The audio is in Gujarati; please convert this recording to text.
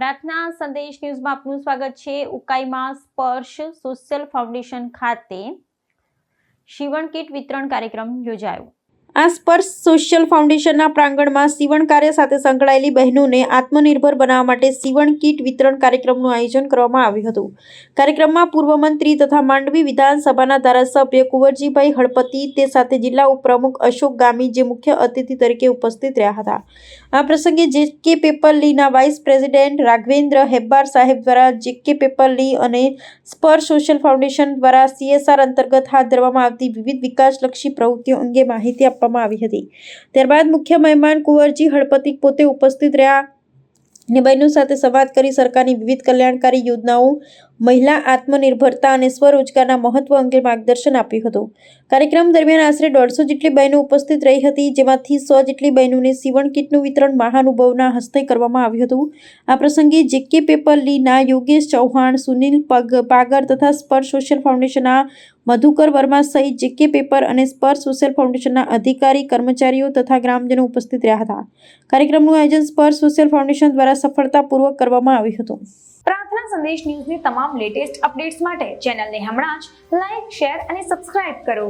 પ્રાર્થના સંદેશ ન્યૂઝમાં આપનું સ્વાગત છે। ઉકાઈમાં સ્પર્શ સોશિયલ ફાઉન્ડેશન ખાતે સીવણ કીટ વિતરણ કાર્યક્રમ યોજાયો। આ સ્પર્શ સોશિયલ ફાઉન્ડેશનના પ્રાંગણમાં સીવણ કાર્ય સાથે સંકળાયેલી બહેનોને આત્મનિર્ભર બનાવવા માટે સીવણ કીટ વિતરણ કાર્યક્રમનું આયોજન કરવામાં આવ્યું હતું। કાર્યક્રમમાં પૂર્વ મંત્રી તથા માંડવી વિધાનસભાના ધારાસભ્ય કુંવરજીભાઈ હળપતિ તે સાથે જિલ્લા ઉપપ્રમુખ અશોક ગામી જે મુખ્ય અતિથિ તરીકે ઉપસ્થિત રહ્યા હતા। આ પ્રસંગે જેકે પેપર લીના વાઇસ પ્રેસિડેન્ટ રાઘવેન્દ્ર હેબ્બાર સાહેબ દ્વારા જેકે પેપર લી અને સ્પર્શ સોશિયલ ફાઉન્ડેશન દ્વારા CSR અંતર્ગત હાથ ધરવામાં આવતી વિવિધ વિકાસલક્ષી પ્રવૃત્તિઓ અંગે માહિતી આપવામાં આવી હતી। ત્યારબાદ મુખ્ય મહેમાન કુંવરજી હળપતિ પોતે ઉપસ્થિત રહ્યા અને બહેનો સાથે સંવાદ કરી સરકારની વિવિધ કલ્યાણકારી યોજનાઓ, મહિલા આત્મનિર્ભરતા અને સ્વરોજગારના મહત્વ અંગે માર્ગદર્શન આપ્યું હતું। કાર્યક્રમ દરમિયાન આશરે 150 જેટલી બહેનો ઉપસ્થિત રહી હતી, જેમાંથી 100 જેટલી બહેનોને સીવણ કીટનું વિતરણ મહાનુભાવોના હસ્તે કરવામાં આવ્યું હતું। આ પ્રસંગે જેકે પેપર લીના યોગેશ ચૌહાણ, સુનિલ પાગર તથા સ્પર્શ સોશિયલ ફાઉન્ડેશનના મધુકર વર્મા સહિત જેકે પેપર અને સ્પર્શ સોશિયલ ફાઉન્ડેશનના અધિકારી, કર્મચારીઓ તથા ગ્રામજનો ઉપસ્થિત રહ્યા હતા। કાર્યક્રમનું આયોજન સ્પર્શ સોશિયલ ફાઉન્ડેશન દ્વારા સફળતાપૂર્વક કરવામાં આવ્યું હતું। પ્રાર્થના સંદેશ ન્યૂઝની તમામ લેટેસ્ટ અપડેટ્સ માટે ચેનલને હમણાં જ લાઈક, શેર અને સબસ્ક્રાઇબ કરો।